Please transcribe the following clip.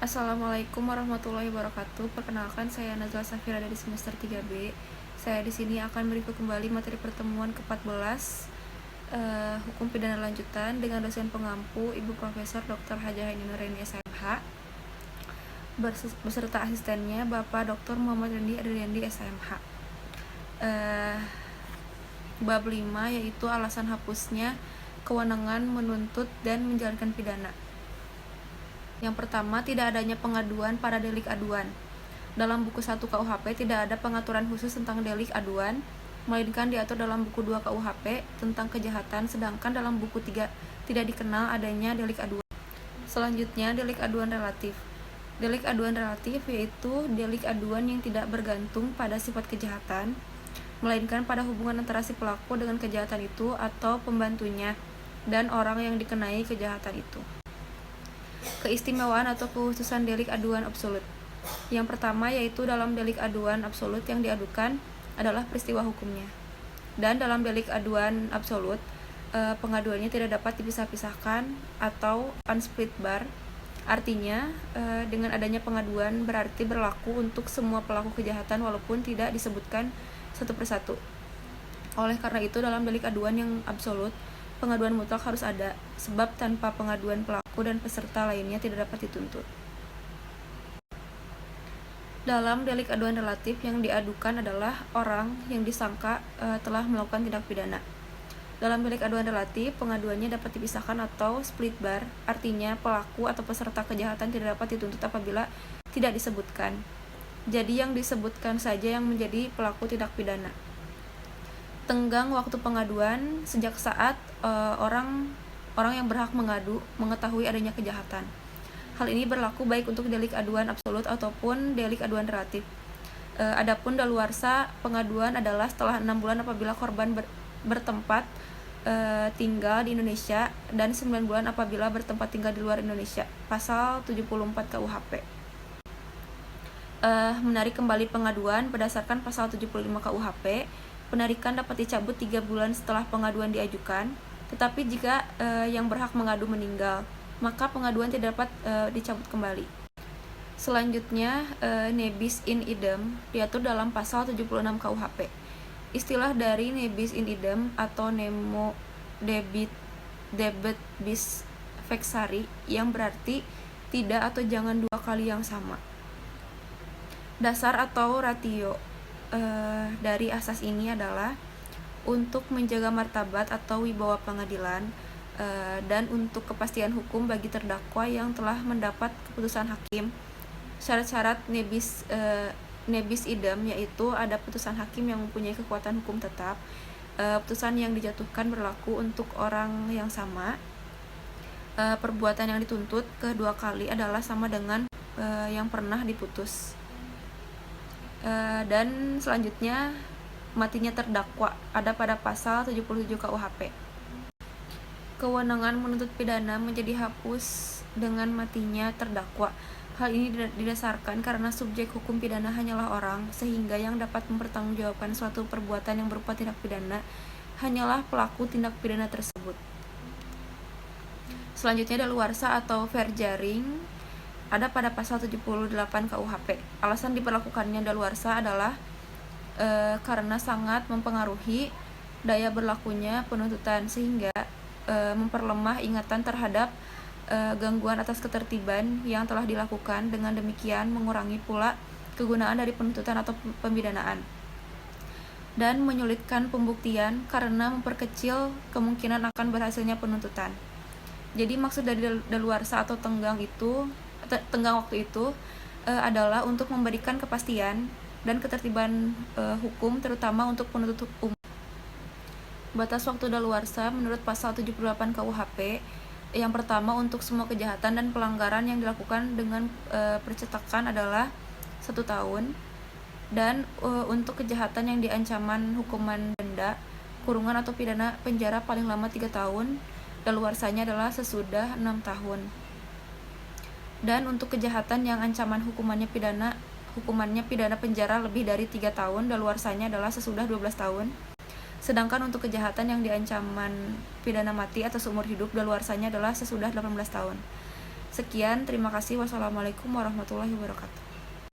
Assalamualaikum warahmatullahi wabarakatuh. Perkenalkan, saya Nazla Safira dari semester 3B. Saya di sini akan mereview kembali materi pertemuan ke-14 Hukum Pidana Lanjutan dengan dosen pengampu Ibu Profesor Dr. Hajah Haini Nureni SMH beserta asistennya Bapak Dr. Muhammad Rendi Adriandi SMH. Bab 5 yaitu alasan hapusnya kewenangan menuntut dan menjalankan pidana. Yang pertama, tidak adanya pengaduan pada delik aduan. Dalam buku 1 KUHP tidak ada pengaturan khusus tentang delik aduan, melainkan diatur dalam buku 2 KUHP tentang kejahatan, sedangkan dalam buku 3 tidak dikenal adanya delik aduan. Selanjutnya, delik aduan relatif. Delik aduan relatif yaitu delik aduan yang tidak bergantung pada sifat kejahatan, melainkan pada hubungan antara si pelaku dengan kejahatan itu atau pembantunya dan orang yang dikenai kejahatan itu. Keistimewaan atau kekhususan delik aduan absolut. Yang pertama yaitu dalam delik aduan absolut yang diadukan adalah peristiwa hukumnya. Dan dalam delik aduan absolut, pengaduannya tidak dapat dipisah-pisahkan atau unsplit bar. Artinya, dengan adanya pengaduan berarti berlaku untuk semua pelaku kejahatan walaupun tidak disebutkan satu persatu. Oleh karena itu, dalam delik aduan yang absolut, pengaduan mutlak harus ada, sebab tanpa pengaduan pelaku dan peserta lainnya tidak dapat dituntut. Dalam delik aduan relatif, yang diadukan adalah orang yang disangka telah melakukan tindak pidana. Dalam delik aduan relatif, pengaduannya dapat dipisahkan atau split bar, artinya pelaku atau peserta kejahatan tidak dapat dituntut apabila tidak disebutkan. Jadi yang disebutkan saja yang menjadi pelaku tindak pidana. Tenggang waktu pengaduan sejak saat orang yang berhak mengadu mengetahui adanya kejahatan. Hal ini berlaku baik untuk delik aduan absolut ataupun delik aduan relatif. Adapun daluarsa pengaduan adalah setelah 6 bulan apabila korban bertempat tinggal di Indonesia dan 9 bulan apabila bertempat tinggal di luar Indonesia. Pasal 74 KUHP. Menarik kembali pengaduan berdasarkan pasal 75 KUHP. Penarikan dapat dicabut 3 bulan setelah pengaduan diajukan, tetapi jika yang berhak mengadu meninggal, maka pengaduan tidak dapat dicabut kembali. Selanjutnya, nebis in idem diatur dalam pasal 76 KUHP. Istilah dari nebis in idem atau nemo debit bis vexari yang berarti tidak atau jangan dua kali yang sama. Dasar atau ratio dari asas ini adalah untuk menjaga martabat atau wibawa pengadilan dan untuk kepastian hukum bagi terdakwa yang telah mendapat keputusan hakim. Syarat-syarat nebis idem yaitu ada putusan hakim yang mempunyai kekuatan hukum tetap, putusan yang dijatuhkan berlaku untuk orang yang sama, perbuatan yang dituntut kedua kali adalah sama dengan yang pernah diputus. Dan selanjutnya matinya terdakwa ada pada pasal 77 KUHP. Kewenangan menuntut pidana menjadi hapus dengan matinya terdakwa. Hal ini didasarkan karena subjek hukum pidana hanyalah orang, sehingga yang dapat mempertanggungjawabkan suatu perbuatan yang berupa tindak pidana hanyalah pelaku tindak pidana tersebut. Selanjutnya daluarsa atau verjaring ada pada pasal 78 KUHP. Alasan diberlakukannya daluarsa adalah karena sangat mempengaruhi daya berlakunya penuntutan sehingga memperlemah ingatan terhadap gangguan atas ketertiban yang telah dilakukan, dengan demikian mengurangi pula kegunaan dari penuntutan atau pemidanaan dan menyulitkan pembuktian karena memperkecil kemungkinan akan berhasilnya penuntutan. Jadi maksud dari daluarsa atau tenggang waktu itu adalah untuk memberikan kepastian dan ketertiban hukum terutama untuk penuntut umum. Batas waktu daluarsa menurut pasal 78 KUHP, yang pertama untuk semua kejahatan dan pelanggaran yang dilakukan dengan percetakan adalah 1 tahun, dan untuk kejahatan yang diancaman hukuman denda, kurungan atau pidana penjara paling lama 3 tahun, daluarsanya adalah sesudah 6 tahun. Dan untuk kejahatan yang ancaman hukumannya pidana penjara lebih dari 3 tahun, daluarsanya adalah sesudah 12 tahun. Sedangkan untuk kejahatan yang diancaman pidana mati atau seumur hidup, daluarsanya adalah sesudah 18 tahun. Sekian, terima kasih. Wassalamualaikum warahmatullahi wabarakatuh.